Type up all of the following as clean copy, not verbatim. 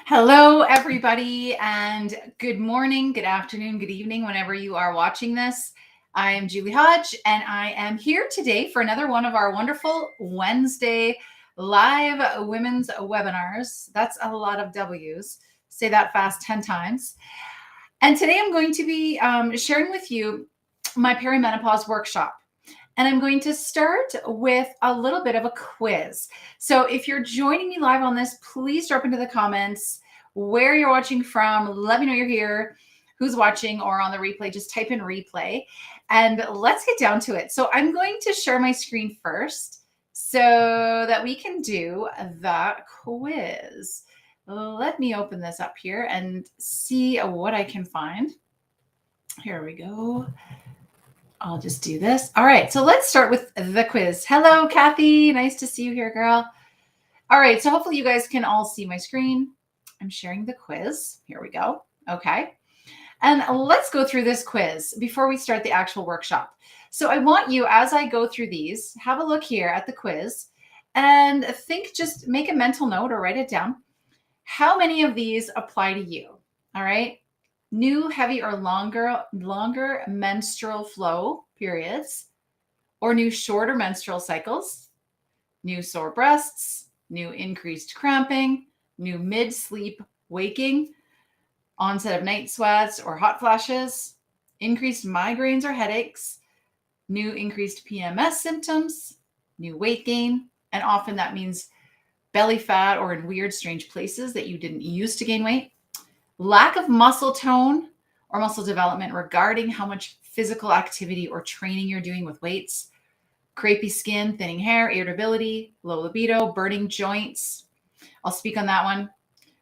Hello, everybody, and good morning, good afternoon, good evening, whenever you are watching this. I am Julie Hodge, and I am here today for another one of our wonderful Wednesday live women's webinars. That's a lot of W's. Say that fast 10 times. And today I'm going to be sharing with you my perimenopause workshop. And I'm going to start with a little bit of a quiz. So if you're joining me live on this, please drop into the comments where you're watching from. Let me know you're here, who's watching, or on the replay. Just type in replay and let's get down to it. So I'm going to share my screen first so that we can do the quiz. Let me open this up here and see what I can find. Here we go. I'll just do this. All right, so let's start with the quiz. Hello, Kathy. Nice to see you here, girl. All right, so hopefully you guys can all see my screen. I'm sharing the quiz. Here we go. Okay. And let's go through this quiz before we start the actual workshop. So I want you, as I go through these, have a look here at the quiz and think, just make a mental note or write it down. How many of these apply to you? All right. New, heavy, or longer menstrual flow periods, or new, shorter menstrual cycles, new sore breasts, new increased cramping, new mid-sleep waking, onset of night sweats or hot flashes, increased migraines or headaches, new increased PMS symptoms, new weight gain, and often that means belly fat or in weird, strange places that you didn't use to gain weight. Lack of muscle tone or muscle development regarding how much physical activity or training you're doing with weights. Crepey skin, thinning hair, irritability, low libido, burning joints. I'll speak on that one.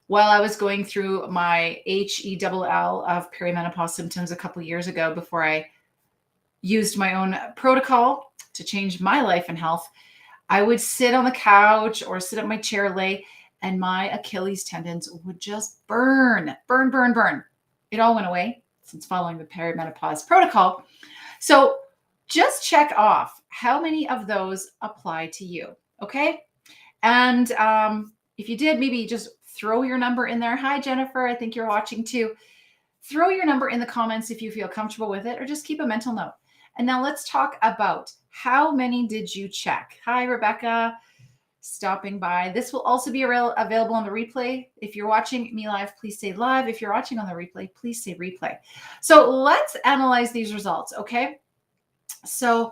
While I was going through my HELL of perimenopause symptoms a couple years ago, before I used my own protocol to change my life and health, I would sit on the couch or sit up my chair, lay, and my Achilles tendons would just burn. It all went away since following the perimenopause protocol. So just check off how many of those apply to you, okay? And if you did, maybe just throw your number in there. Hi, Jennifer, I think you're watching too. Throw your number in the comments if you feel comfortable with it, or just keep a mental note. And now let's talk about how many did you check? Hi, Rebecca, stopping by. This will also be available on the replay. If you're watching me live, please say live. If you're watching on the replay, please say replay. So let's analyze these results, okay? So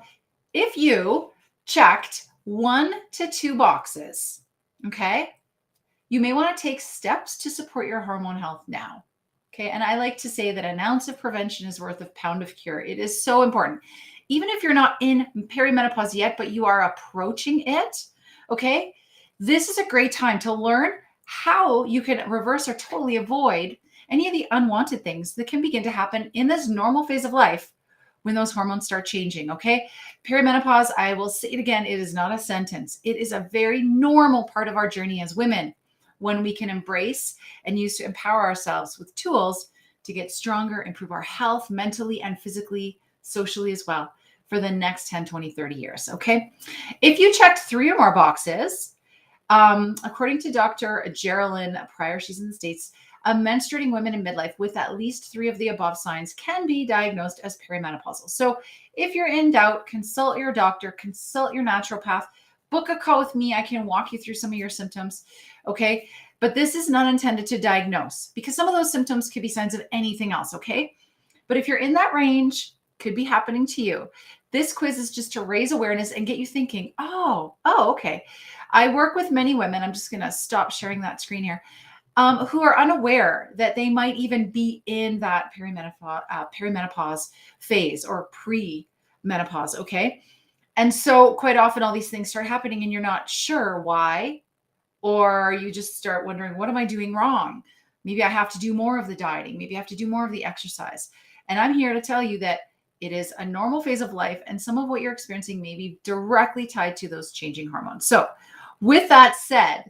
if you checked 1 to 2 boxes, okay, you may want to take steps to support your hormone health now. Okay, and I like to say that an ounce of prevention is worth a pound of cure. It is so important. Even if you're not in perimenopause yet, but you are approaching it, okay, this is a great time to learn how you can reverse or totally avoid any of the unwanted things that can begin to happen in this normal phase of life when those hormones start changing, okay? Perimenopause, I will say it again, it is not a sentence. It is a very normal part of our journey as women, when we can embrace and use to empower ourselves with tools to get stronger, improve our health mentally and physically, socially as well, for the next 10, 20, 30 years, okay? If you checked 3 or more boxes, according to Dr. Geraldine Pryor, she's in the States, menstruating women in midlife with at least 3 of the above signs can be diagnosed as perimenopausal. So if you're in doubt, consult your doctor, consult your naturopath, book a call with me. I can walk you through some of your symptoms, okay? But this is not intended to diagnose, because some of those symptoms could be signs of anything else, okay? But if you're in that range, could be happening to you. This quiz is just to raise awareness and get you thinking, oh, okay. I work with many women. I'm just going to stop sharing that screen here. Who are unaware that they might even be in that perimenopause phase or pre-menopause, okay? And so quite often all these things start happening and you're not sure why, or you just start wondering, what am I doing wrong? Maybe I have to do more of the dieting. Maybe I have to do more of the exercise. And I'm here to tell you that it is a normal phase of life, and some of what you're experiencing may be directly tied to those changing hormones. So with that said,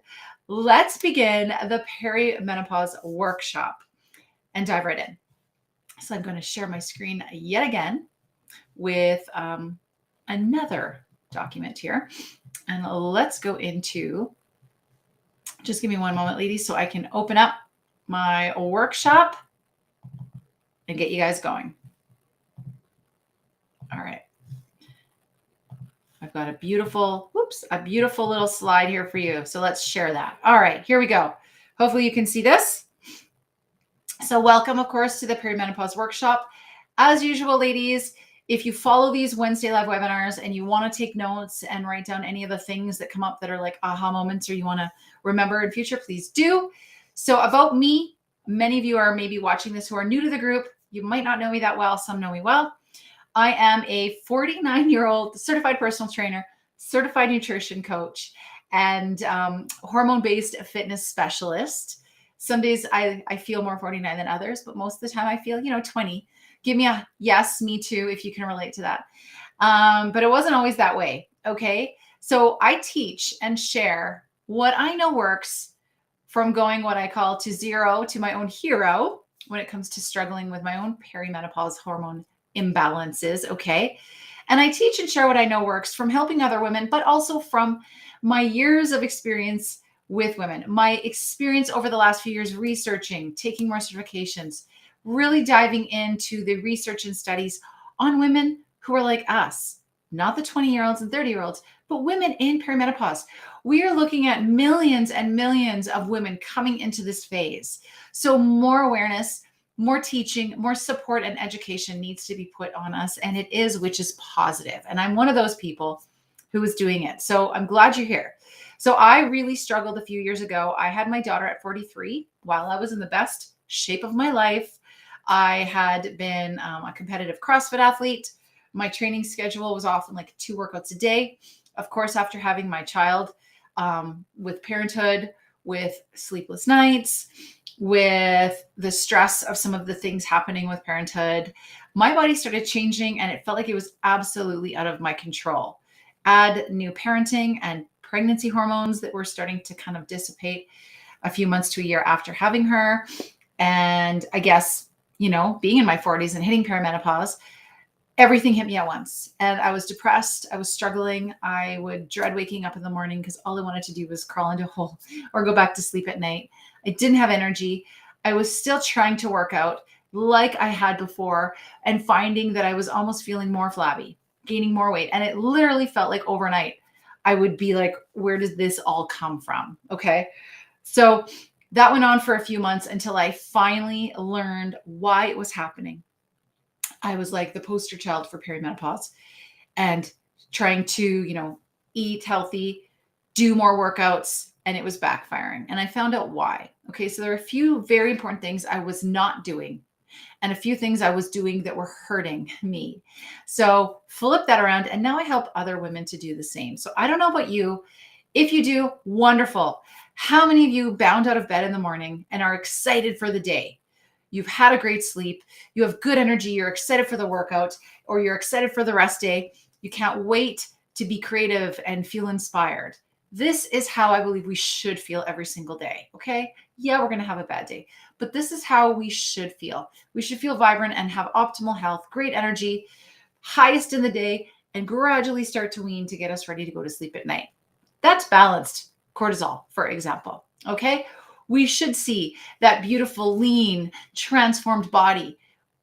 let's begin the perimenopause workshop and dive right in. So I'm going to share my screen yet again with another document here. And let's go into, just give me one moment, ladies, so I can open up my workshop and get you guys going. All right. I've got a beautiful little slide here for you. So let's share that. All right, here we go. Hopefully you can see this. So welcome, of course, to the Perimenopause Workshop. As usual, ladies, if you follow these Wednesday live webinars and you want to take notes and write down any of the things that come up that are like aha moments or you want to remember in future, please do. So about me, many of you are maybe watching this who are new to the group. You might not know me that well. Some know me well. I am a 49-year-old certified personal trainer, certified nutrition coach, and hormone-based fitness specialist. Some days I feel more 49 than others, but most of the time I feel, 20. Give me a yes, me too, if you can relate to that. But it wasn't always that way, okay? So I teach and share what I know works from going what I call to zero to my own hero when it comes to struggling with my own perimenopause hormone imbalances, okay? And I teach and share what I know works from helping other women, but also from my years of experience with women, my experience over the last few years researching, taking more certifications, really diving into the research and studies on women who are like us, not the 20-year-olds and 30-year-olds, but women in perimenopause. We are looking at millions and millions of women coming into this phase. So more awareness, more teaching, more support and education needs to be put on us. And it is, which is positive. And I'm one of those people who is doing it. So I'm glad you're here. So I really struggled a few years ago. I had my daughter at 43 while I was in the best shape of my life. I had been a competitive CrossFit athlete. My training schedule was often like 2 workouts a day. Of course, after having my child, with parenthood, with sleepless nights, with the stress of some of the things happening with parenthood, my body started changing and it felt like it was absolutely out of my control. Add new parenting and pregnancy hormones that were starting to kind of dissipate a few months to a year after having her. And I guess, being in my 40s and hitting perimenopause, everything hit me at once. And I was depressed. I was struggling. I would dread waking up in the morning because all I wanted to do was crawl into a hole or go back to sleep at night. I didn't have energy. I was still trying to work out like I had before and finding that I was almost feeling more flabby, gaining more weight. And it literally felt like overnight I would be like, where does this all come from? Okay. So that went on for a few months until I finally learned why it was happening. I was like the poster child for perimenopause and trying to, eat healthy, do more workouts, and it was backfiring. And I found out why. Okay. So there are a few very important things I was not doing and a few things I was doing that were hurting me. So flip that around. And now I help other women to do the same. So I don't know about you. If you do, wonderful. How many of you bound out of bed in the morning and are excited for the day? You've had a great sleep. You have good energy. You're excited for the workout or you're excited for the rest day. You can't wait to be creative and feel inspired. This is how I believe we should feel every single day. Okay. Yeah, we're going to have a bad day, but this is how we should feel. We should feel vibrant and have optimal health, great energy, highest in the day, and gradually start to wean to get us ready to go to sleep at night. That's balanced cortisol, for example. Okay. We should see that beautiful, lean, transformed body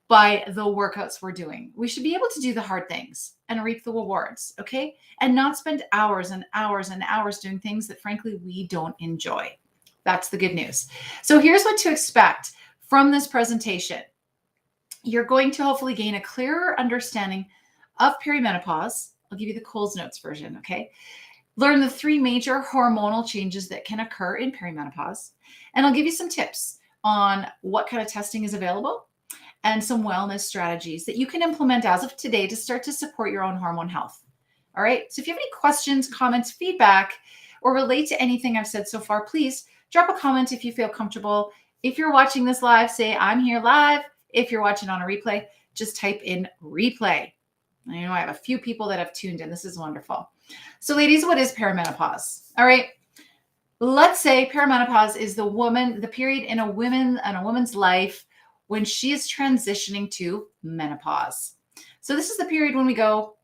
by the workouts we're doing. We should be able to do the hard things and reap the rewards, okay? And not spend hours and hours and hours doing things that, frankly, we don't enjoy. That's the good news. So here's what to expect from this presentation. You're going to hopefully gain a clearer understanding of perimenopause. I'll give you the Coles Notes version, okay? Learn the 3 major hormonal changes that can occur in perimenopause. And I'll give you some tips on what kind of testing is available and some wellness strategies that you can implement as of today to start to support your own hormone health. All right. So if you have any questions, comments, feedback, or relate to anything I've said so far, please drop a comment if you feel comfortable. If you're watching this live, say I'm here live. If you're watching on a replay, just type in replay. I know I have a few people that have tuned in. This is wonderful. So ladies, what is perimenopause? All right. Let's say perimenopause is the period in a woman's life when she is transitioning to menopause. So this is the period when we go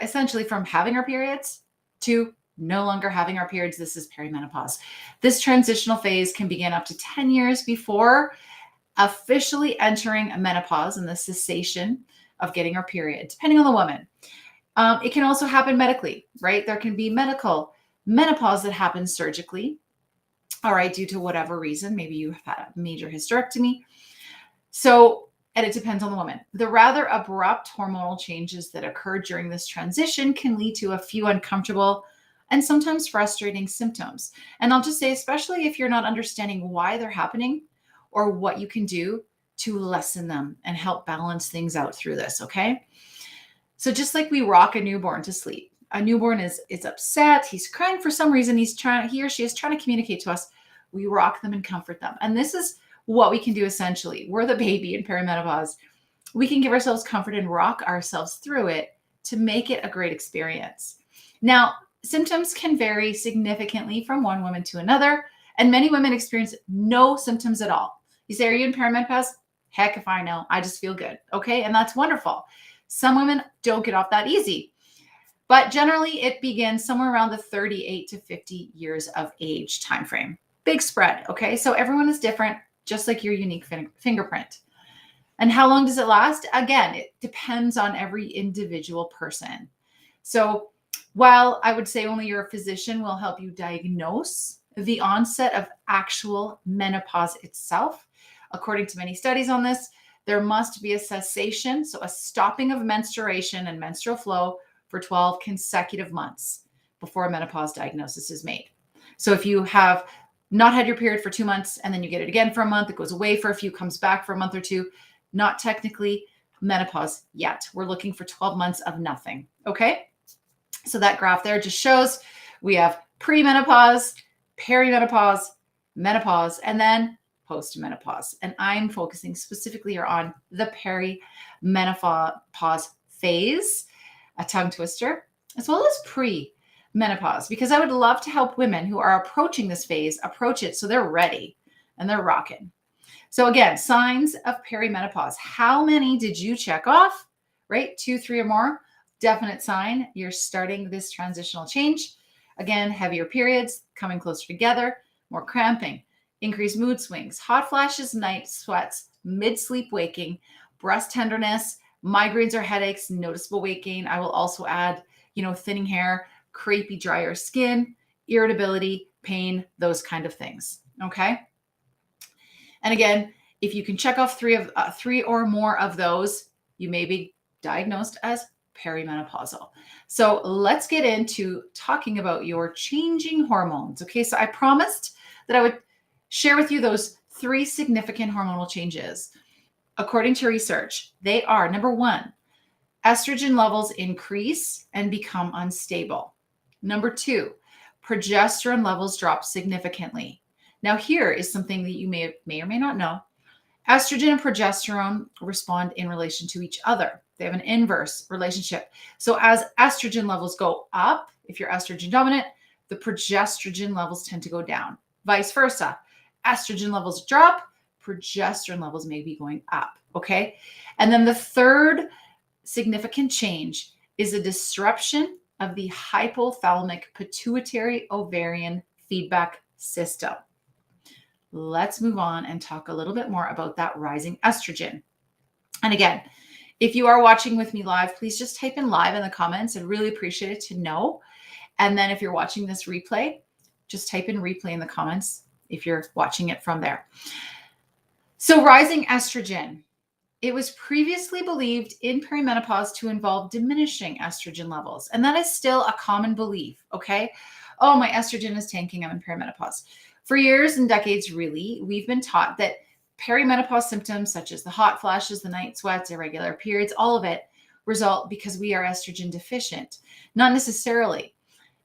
essentially from having our periods to no longer having our periods. This is perimenopause. This transitional phase can begin up to 10 years before officially entering a menopause and the cessation of getting our period, depending on the woman. It can also happen medically, right? There can be medical menopause that happens surgically, all right, due to whatever reason. Maybe you have had a major hysterectomy. So, and it depends on the woman. The rather abrupt hormonal changes that occur during this transition can lead to a few uncomfortable and sometimes frustrating symptoms. And I'll just say, especially if you're not understanding why they're happening or what you can do to lessen them and help balance things out through this, okay? So just like we rock a newborn to sleep, a newborn is upset, he's crying for some reason, he or she is trying to communicate to us. We rock them and comfort them. And this is what we can do essentially. We're the baby in perimenopause. We can give ourselves comfort and rock ourselves through it to make it a great experience. Now, symptoms can vary significantly from one woman to another, and many women experience no symptoms at all. You say, are you in perimenopause? Heck if I know. I just feel good. Okay. And that's wonderful. Some women don't get off that easy, but generally it begins somewhere around the 38 to 50 years of age timeframe. Big spread. Okay. So everyone is different, just like your unique fingerprint. And how long does it last? Again, it depends on every individual person. So while I would say only your physician will help you diagnose the onset of actual menopause itself, according to many studies on this, there must be a cessation, so a stopping of menstruation and menstrual flow for 12 consecutive months before a menopause diagnosis is made. So if you have not had your period for 2 months and then you get it again for a month, it goes away for a few, comes back for a month or two, not technically menopause yet. We're looking for 12 months of nothing, okay? So that graph there just shows we have premenopause, perimenopause, menopause, and then postmenopause. And I'm focusing specifically here on the perimenopause phase, a tongue twister, as well as pre-menopause, because I would love to help women who are approaching this phase approach it so they're ready and they're rocking. So again, signs of perimenopause. How many did you check off, right? 2, 3 or more. Definite sign you're starting this transitional change. Again, heavier periods, coming closer together, more cramping, increased mood swings, hot flashes, night sweats, mid-sleep waking, breast tenderness, migraines or headaches, noticeable weight gain. I will also add, thinning hair, crepey, drier skin, irritability, pain, those kind of things. Okay. And again, if you can check off 3 or more of those, you may be diagnosed as perimenopausal. So let's get into talking about your changing hormones. Okay. So I promised that I would share with you those 3 significant hormonal changes. According to research, they are: number 1, estrogen levels increase and become unstable. Number 2, progesterone levels drop significantly. Now, here is something that you may or may not know. Estrogen and progesterone respond in relation to each other. They have an inverse relationship. So as estrogen levels go up, if you're estrogen dominant, the progesterone levels tend to go down. Vice versa. Estrogen levels drop, progesterone levels may be going up. Okay. And then the third significant change is a disruption of the hypothalamic pituitary ovarian feedback system. Let's move on and talk a little bit more about that rising estrogen. And again, if you are watching with me live, please just type in live in the comments. I'd really appreciate it to know. And then if you're watching this replay, just type in replay in the comments if you're watching it from there. So rising estrogen. It was previously believed in perimenopause to involve diminishing estrogen levels. And that is still a common belief, okay? Oh, my estrogen is tanking, I'm in perimenopause. For years and decades, really, we've been taught that perimenopause symptoms such as the hot flashes, the night sweats, irregular periods, all of it result because we are estrogen deficient. Not necessarily.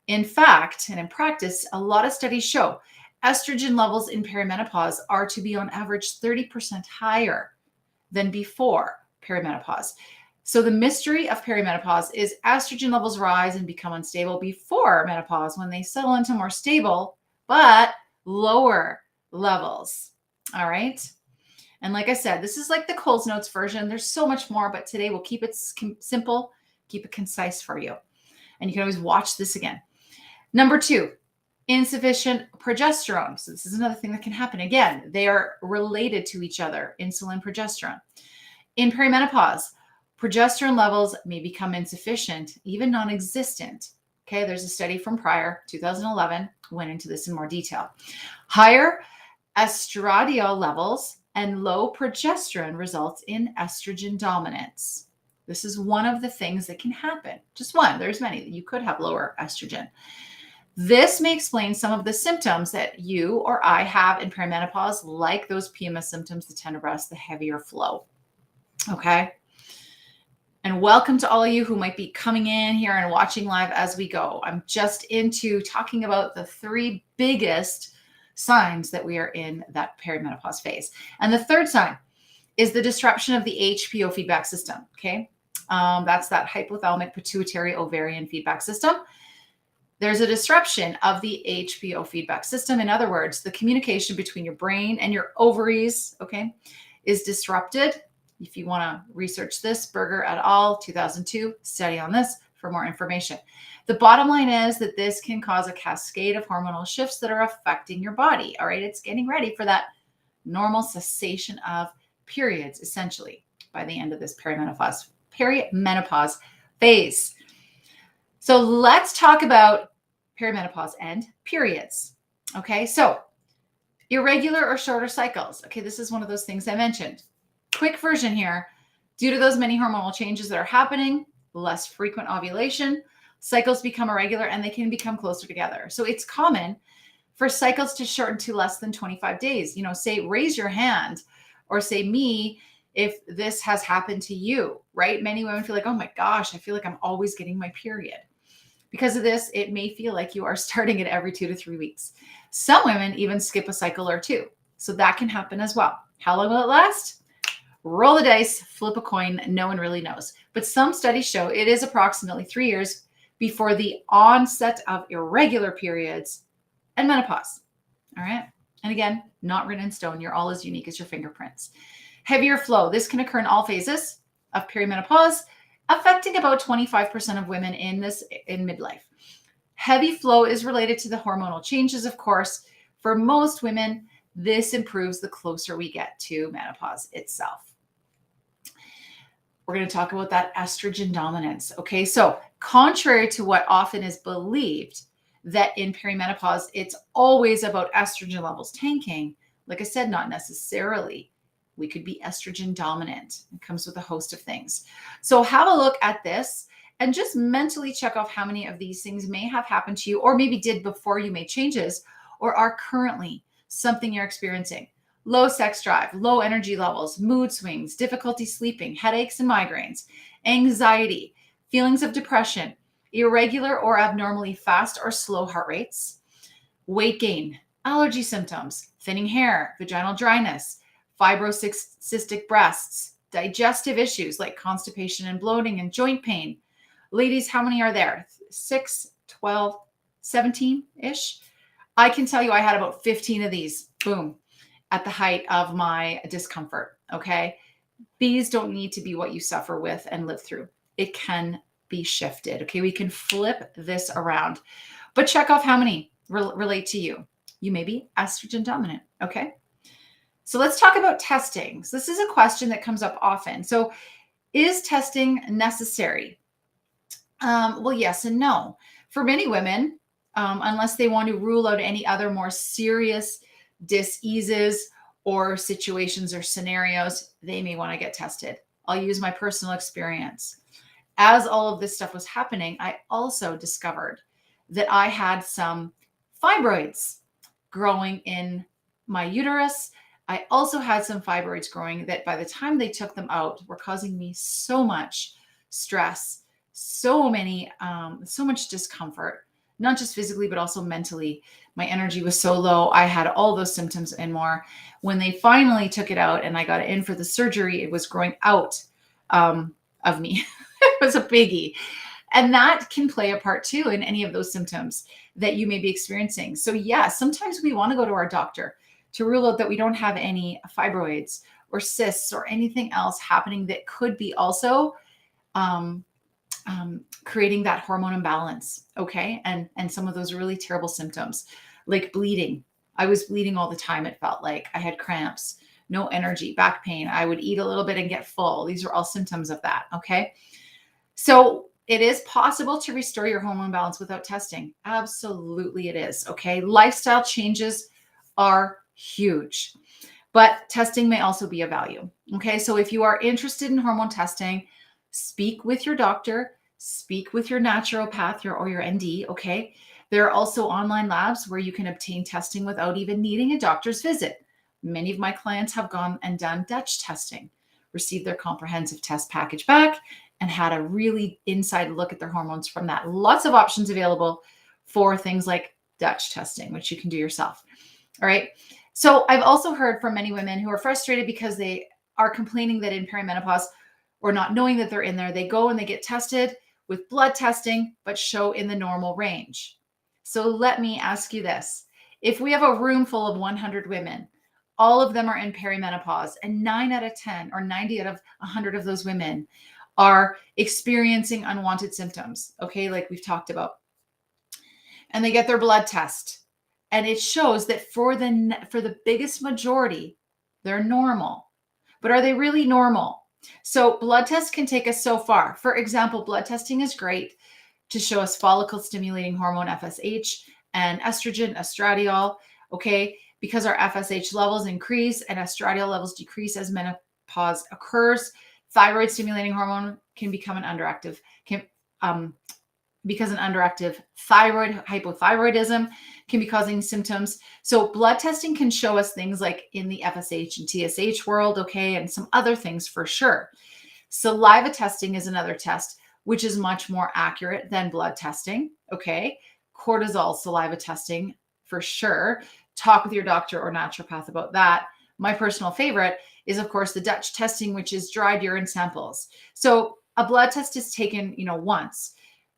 In fact, and in practice, a lot of studies show estrogen levels in perimenopause are to be on average 30% higher than before perimenopause. So the mystery of perimenopause is estrogen levels rise and become unstable before menopause when they settle into more stable, but lower levels. All right. And like I said, this is like the Coles Notes version. There's so much more, but today we'll keep it simple, keep it concise for you. And you can always watch this again. Number 2, insufficient progesterone. So this is another thing that can happen. Again, they are related to each other, insulin, progesterone. In perimenopause, progesterone levels may become insufficient, even non-existent. Okay, there's a study from prior, 2011, went into this in more detail. Higher estradiol levels and low progesterone results in estrogen dominance. This is one of the things that can happen. Just one, there's many. You could have lower estrogen. This may explain some of the symptoms that you or I have in perimenopause, like those PMS symptoms, the tender breast, the heavier flow. Okay. And welcome to all of you who might be coming in here and watching live as we go. I'm just into talking about the 3 biggest signs that we are in that perimenopause phase. And the third sign is the disruption of the HPO feedback system. Okay. That's that hypothalamic pituitary ovarian feedback system. There's a disruption of the HPO feedback system. In other words, the communication between your brain and your ovaries, okay, is disrupted. If you want to research this, Berger et al., 2002, study on this for more information. The bottom line is that this can cause a cascade of hormonal shifts that are affecting your body. All right, it's getting ready for that normal cessation of periods, essentially, by the end of this perimenopause phase. So let's talk about perimenopause and periods. Okay, so irregular or shorter cycles. Okay, this is one of those things I mentioned. Quick version here. Due to those many hormonal changes that are happening, less frequent ovulation, cycles become irregular and they can become closer together. So it's common for cycles to shorten to less than 25 days. You know, say, raise your hand or say me if this has happened to you, right? Many women feel like, oh my gosh, I feel like I'm always getting my period. Because of this, it may feel like you are starting it every 2 to 3 weeks. Some women even skip a cycle or 2. So that can happen as well. How long will it last? Roll the dice, flip a coin. No one really knows. But some studies show it is approximately 3 years before the onset of irregular periods and menopause. All right. And again, not written in stone. You're all as unique as your fingerprints. Heavier flow. This can occur in all phases of perimenopause, affecting about 25% of women in midlife. Heavy flow is related to the hormonal changes, of course. For most women, this improves the closer we get to menopause itself. We're going to talk about that estrogen dominance. Okay, so contrary to what often is believed, that in perimenopause, it's always about estrogen levels tanking. Like I said, not necessarily. We could be estrogen dominant. It comes with a host of things. So have a look at this and just mentally check off how many of these things may have happened to you or maybe did before you made changes or are currently something you're experiencing. Low sex drive, low energy levels, mood swings, difficulty sleeping, headaches and migraines, anxiety, feelings of depression, irregular or abnormally fast or slow heart rates, weight gain, allergy symptoms, thinning hair, vaginal dryness, fibrocystic breasts, digestive issues like constipation and bloating and joint pain. Ladies, how many are there? 6, 12, 17-ish? I can tell you I had about 15 of these, boom, at the height of my discomfort, okay? These don't need to be what you suffer with and live through. It can be shifted, okay? We can flip this around. But check off how many relate to you. You may be estrogen dominant, okay? So let's talk about testing. So this is a question that comes up often. So is testing necessary? Well, yes and no. For many women, unless they want to rule out any other more serious diseases or situations or scenarios, they may want to get tested. I'll use my personal experience. As all of this stuff was happening, I also discovered that I had some fibroids growing in my uterus. I also had some fibroids growing that by the time they took them out were causing me so much stress, so much discomfort, not just physically, but also mentally. My energy was so low. I had all those symptoms and more. When they finally took it out and I got in for the surgery, it was growing out of me. It was a biggie. And that can play a part too in any of those symptoms that you may be experiencing. So yeah, sometimes we want to go to our doctor to rule out that we don't have any fibroids or cysts or anything else happening that could be also creating that hormone imbalance. Okay. And some of those really terrible symptoms like bleeding. I was bleeding all the time. It felt like I had cramps, no energy, back pain. I would eat a little bit and get full. These are all symptoms of that. Okay. So it is possible to restore your hormone balance without testing. Absolutely, it is. Okay. Lifestyle changes are huge, but testing may also be of value. Okay. So if you are interested in hormone testing, speak with your doctor, speak with your naturopath or your ND. Okay. There are also online labs where you can obtain testing without even needing a doctor's visit. Many of my clients have gone and done Dutch testing, received their comprehensive test package back, and had a really inside look at their hormones from that. Lots of options available for things like Dutch testing, which you can do yourself. All right. So I've also heard from many women who are frustrated because they are complaining that in perimenopause or not knowing that they're in there, they go and they get tested with blood testing, but show in the normal range. So let me ask you this. If we have a room full of 100 women, all of them are in perimenopause, and 9 out of 10 or 90 out of 100 of those women are experiencing unwanted symptoms, okay, like we've talked about. And they get their blood test, and it shows that for the biggest majority, they're normal. But are they really normal? So blood tests can take us so far. For example, blood testing is great to show us follicle stimulating hormone FSH and estradiol, okay, because our FSH levels increase and estradiol levels decrease as menopause occurs. Thyroid stimulating hormone can become because an underactive thyroid, hypothyroidism, can be causing symptoms. So blood testing can show us things like in the FSH and TSH world, okay, and some other things for sure. Saliva testing is another test, which is much more accurate than blood testing, okay? Cortisol saliva testing for sure. Talk with your doctor or naturopath about that. My personal favorite is, of course, the Dutch testing, which is dried urine samples. So a blood test is taken, once,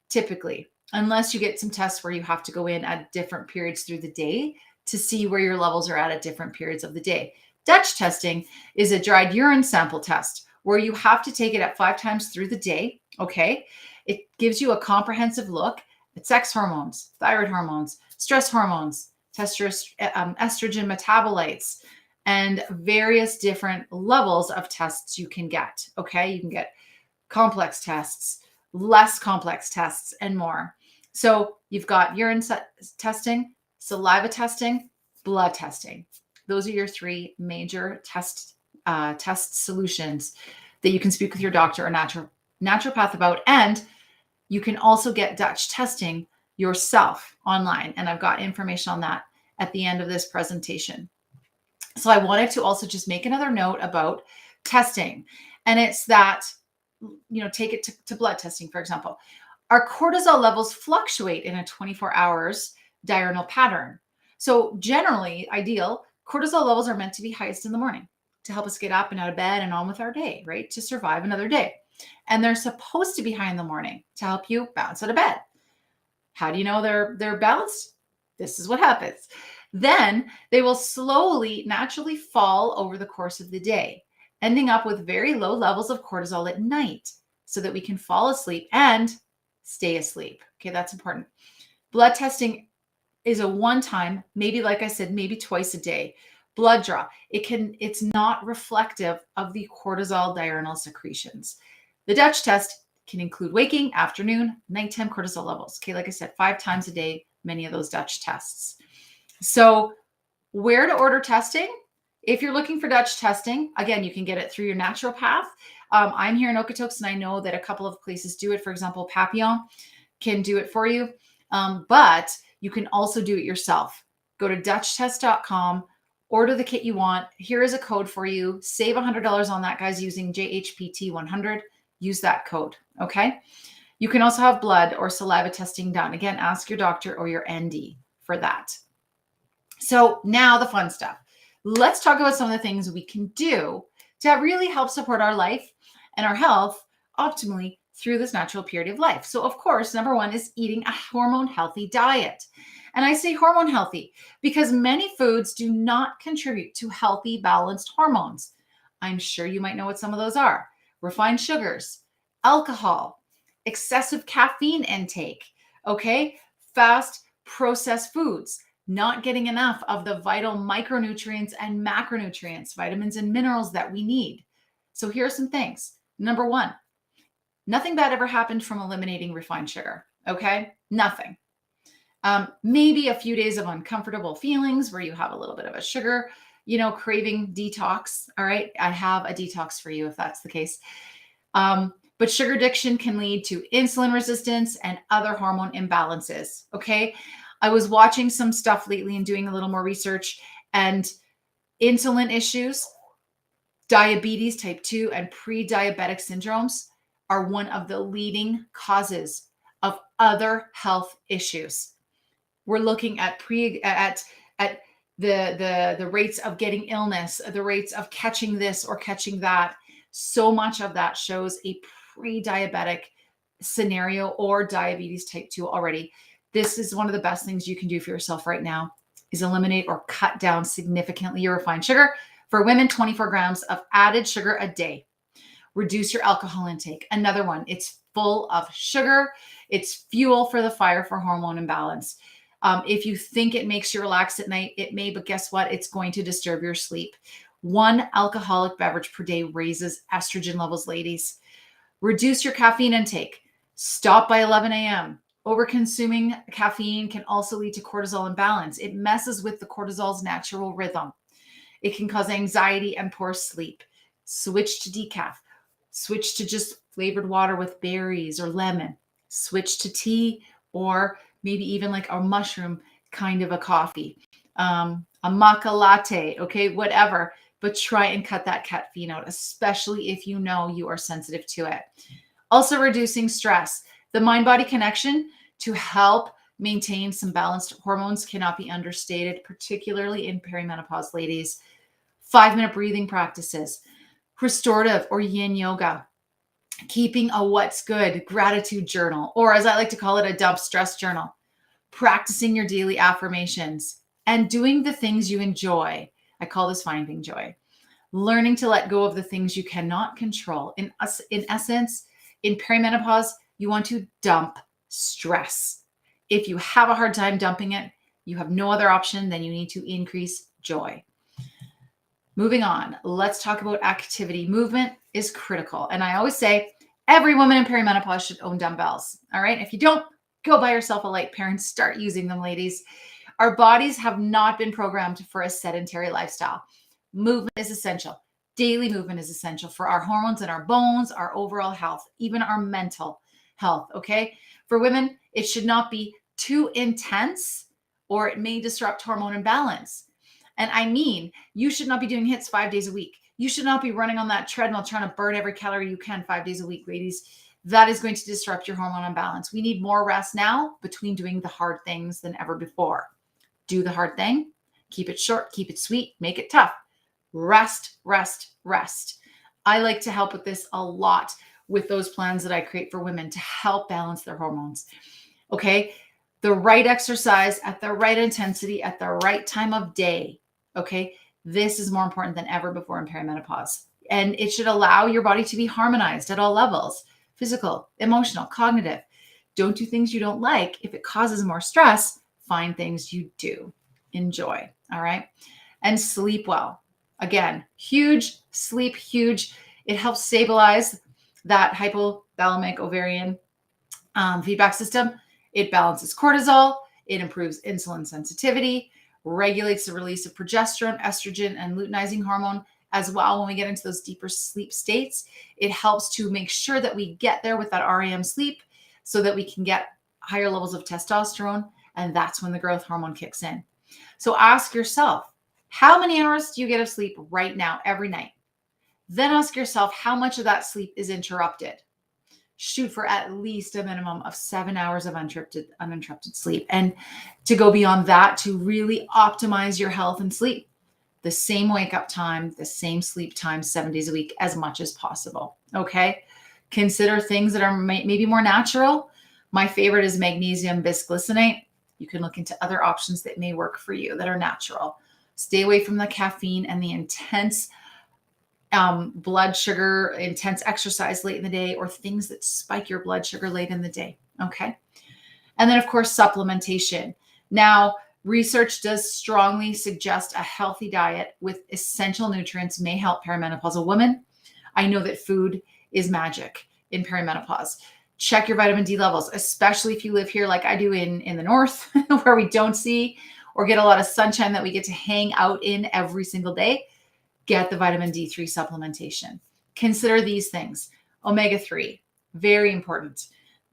typically, unless you get some tests where you have to go in at different periods through the day to see where your levels are at different periods of the day. Dutch testing is a dried urine sample test where you have to take it at 5 times through the day, okay? It gives you a comprehensive look at sex hormones, thyroid hormones, stress hormones, estrogen metabolites, and various different levels of tests you can get, okay? You can get complex tests, less complex tests, and more. So you've got urine testing, saliva testing, blood testing. Those are your 3 major test solutions that you can speak with your doctor or naturopath about. And you can also get Dutch testing yourself online. And I've got information on that at the end of this presentation. So I wanted to also just make another note about testing. And it's that, take it to blood testing, for example. Our cortisol levels fluctuate in a 24 hours diurnal pattern. So generally, ideal, cortisol levels are meant to be highest in the morning to help us get up and out of bed and on with our day, right? To survive another day. And they're supposed to be high in the morning to help you bounce out of bed. How do you know they're balanced? This is what happens. Then they will slowly, naturally fall over the course of the day, ending up with very low levels of cortisol at night so that we can fall asleep and stay asleep. Okay, that's important. Blood testing is a one-time, maybe like I said, maybe twice a day blood draw. It's not reflective of the cortisol diurnal secretions. The Dutch test can include waking, afternoon, nighttime cortisol levels. Okay, like I said, 5 times a day, many of those Dutch tests. So where to order testing? If you're looking for Dutch testing, again, you can get it through your naturopath. I'm here in Okotoks, and I know that a couple of places do it. For example, Papillon can do it for you, but you can also do it yourself. Go to DutchTest.com, order the kit you want. Here is a code for you. Save $100 on that, guys, using JHPT100. Use that code, okay? You can also have blood or saliva testing done. Again, ask your doctor or your ND for that. So now the fun stuff. Let's talk about some of the things we can do to really help support our life and our health optimally through this natural period of life. So of course, number 1 is eating a hormone healthy diet. And I say hormone healthy because many foods do not contribute to healthy, balanced hormones. I'm sure you might know what some of those are. Refined sugars, alcohol, excessive caffeine intake, okay? Fast processed foods, not getting enough of the vital micronutrients and macronutrients, vitamins and minerals that we need. So here are some things. Number one, nothing bad ever happened from eliminating refined sugar, okay? Nothing. Maybe a few days of uncomfortable feelings where you have a little bit of a sugar, craving detox. All right. I have a detox for you if that's the case. But sugar addiction can lead to insulin resistance and other hormone imbalances. Okay. I was watching some stuff lately and doing a little more research, and insulin issues, diabetes type 2, and pre-diabetic syndromes are one of the leading causes of other health issues. We're looking at the rates of getting illness, the rates of catching this or catching that. So much of that shows a pre-diabetic scenario or diabetes type 2 already. This is one of the best things you can do for yourself right now, is eliminate or cut down significantly your refined sugar. For women, 24 grams of added sugar a day. Reduce your alcohol intake. Another one, it's full of sugar. It's fuel for the fire for hormone imbalance. If you think it makes you relax at night, it may, but guess what? It's going to disturb your sleep. One alcoholic beverage per day raises estrogen levels, ladies. Reduce your caffeine intake. Stop by 11 a.m. Overconsuming caffeine can also lead to cortisol imbalance. It messes with the cortisol's natural rhythm. It can cause anxiety and poor sleep. Switch to decaf. Switch to just flavored water with berries or lemon. Switch to tea, or maybe even like a mushroom kind of a coffee, a maca latte, okay, whatever. But try and cut that caffeine out, especially if you know you are sensitive to it. Also, reducing stress. The mind-body connection to help maintain some balanced hormones cannot be understated, particularly in perimenopause, ladies. 5-minute breathing practices, restorative or yin yoga, keeping a what's good gratitude journal, or as I like to call it, a dump stress journal, practicing your daily affirmations, and doing the things you enjoy. I call this finding joy. Learning to let go of the things you cannot control. In essence, in perimenopause, you want to dump stress. If you have a hard time dumping it, you have no other option, then you need to increase joy. Moving on, let's talk about activity. Movement is critical. And I always say every woman in perimenopause should own dumbbells. All right. If you don't, go buy yourself a light pair and start using them, ladies. Our bodies have not been programmed for a sedentary lifestyle. Movement is essential. Daily movement is essential for our hormones and our bones, our overall health, even our mental health. Okay. For women, it should not be too intense or it may disrupt hormone imbalance. And I mean, you should not be doing HIITs 5 days a week. You should not be running on that treadmill trying to burn every calorie you can 5 days a week, ladies. That is going to disrupt your hormone imbalance. We need more rest now between doing the hard things than ever before. Do the hard thing. Keep it short. Keep it sweet. Make it tough. Rest, rest, rest. I like to help with this a lot with those plans that I create for women to help balance their hormones. Okay. The right exercise at the right intensity at the right time of day. Okay. This is more important than ever before in perimenopause. And it should allow your body to be harmonized at all levels: physical, emotional, cognitive. Don't do things you don't like. If it causes more stress, find things you do enjoy. All right. And sleep well. Again, huge. Sleep, huge. It helps stabilize that hypothalamic ovarian feedback system. It balances cortisol. It improves insulin sensitivity, regulates the release of progesterone, estrogen, and luteinizing hormone as well. When we get into those deeper sleep states, it helps to make sure that we get there with that REM sleep so that we can get higher levels of testosterone. And that's when the growth hormone kicks in. So ask yourself, how many hours do you get of sleep right now, every night? Then ask yourself, how much of that sleep is interrupted? Shoot for at least a minimum of 7 hours of uninterrupted sleep. And to go beyond that, to really optimize your health and sleep. The same wake up time, the same sleep time, 7 days a week, as much as possible. Okay. Consider things that are maybe more natural. My favorite is magnesium bisglycinate. You can look into other options that may work for you that are natural. Stay away from the caffeine and the intense blood sugar, intense exercise late in the day, or things that spike your blood sugar late in the day. Okay. And then, of course, supplementation. Now, research does strongly suggest a healthy diet with essential nutrients may help perimenopausal women. I know that food is magic in perimenopause. Check your vitamin D levels, especially if you live here like I do in the north, where we don't see or get a lot of sunshine that we get to hang out in every single day. Get the vitamin D3 supplementation. Consider these things. Omega-3, very important.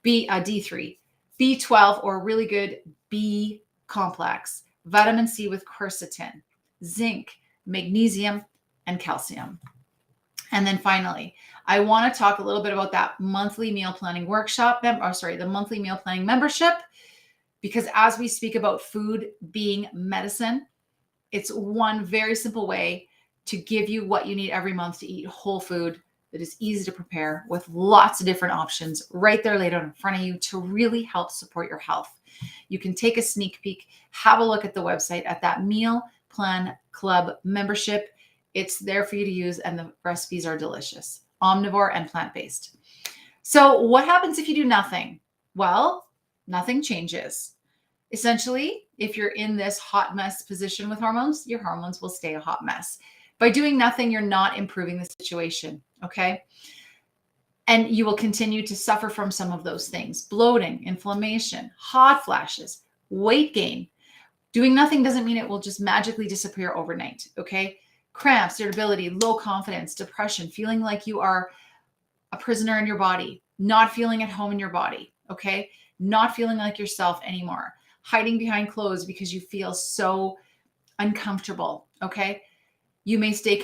D3, B12 or really good B complex, vitamin C with quercetin, zinc, magnesium, and calcium. And then finally, I want to talk a little bit about that monthly meal planning workshop, the monthly meal planning membership, because as we speak about food being medicine, it's one very simple way to give you what you need every month to eat whole food that is easy to prepare with lots of different options right there laid out in front of you to really help support your health. You can take a sneak peek, have a look at the website at that Meal Plan Club membership. It's there for you to use, and the recipes are delicious, omnivore and plant-based. So what happens if you do nothing? Well, nothing changes. Essentially, if you're in this hot mess position with hormones, your hormones will stay a hot mess. By doing nothing, you're not improving the situation, okay? And you will continue to suffer from some of those things: bloating, inflammation, hot flashes, weight gain. Doing nothing doesn't mean it will just magically disappear overnight, okay? Cramps, irritability, low confidence, depression, feeling like you are a prisoner in your body, not feeling at home in your body, okay? Not feeling like yourself anymore, hiding behind clothes because you feel so uncomfortable, okay? You may stay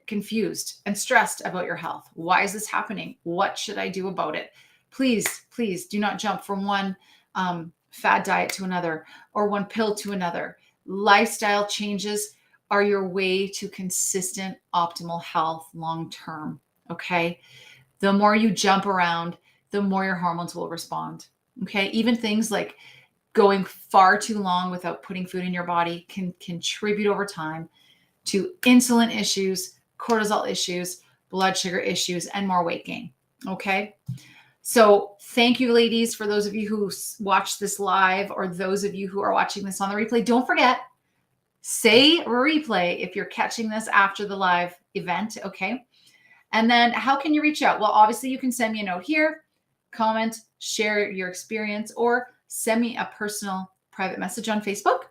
confused and stressed about your health. Why is this happening? What should I do about it? Please, please do not jump from one fad diet to another or one pill to another. Lifestyle changes are your way to consistent, optimal health long-term, okay? The more you jump around, the more your hormones will respond, okay? Even things like going far too long without putting food in your body can contribute over time to insulin issues, cortisol issues, blood sugar issues, and more weight gain, okay? So thank you, ladies, for those of you who watch this live or those of you who are watching this on the replay. Don't forget, say replay if you're catching this after the live event, okay? And then how can you reach out? Well, obviously you can send me a note here, comment, share your experience, or send me a personal private message on Facebook.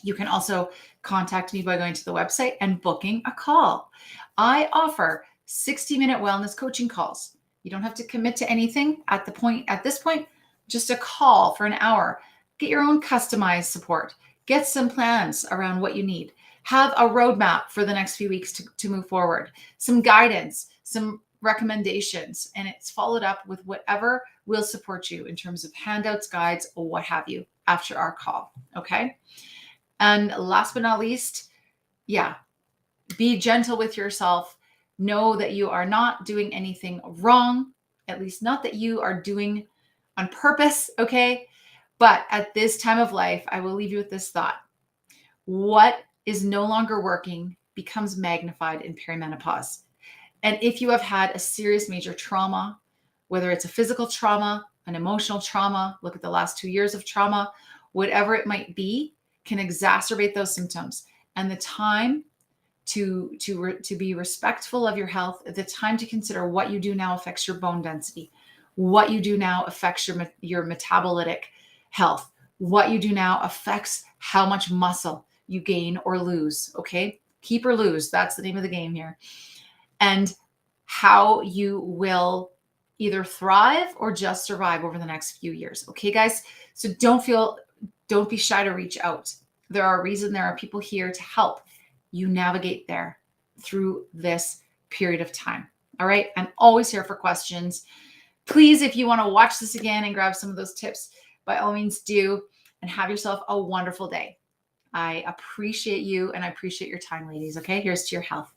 You can also contact me by going to the website and booking a call. I offer 60-minute wellness coaching calls. You don't have to commit to anything at this point, just a call for an hour. Get your own customized support. Get some plans around what you need. Have a roadmap for the next few weeks to move forward. Some guidance, some recommendations, and it's followed up with whatever will support you in terms of handouts, guides, or what have you after our call, okay? And last but not least, be gentle with yourself. Know that you are not doing anything wrong, at least not that you are doing on purpose, okay? But at this time of life, I will leave you with this thought. What is no longer working becomes magnified in perimenopause. And if you have had a serious major trauma, whether it's a physical trauma, an emotional trauma, look at the last 2 years of trauma, whatever it might be, can exacerbate those symptoms. And the time to be respectful of your health, the time to consider what you do now affects your bone density, what you do now affects your metabolic health, what you do now affects how much muscle you gain or lose, okay? Keep or lose, that's the name of the game here. And how you will either thrive or just survive over the next few years, okay, guys? So don't be shy to reach out. There are people here to help you navigate through this period of time. All right. I'm always here for questions. Please, if you want to watch this again and grab some of those tips, by all means do, and have yourself a wonderful day. I appreciate you and I appreciate your time, ladies. Okay. Here's to your health.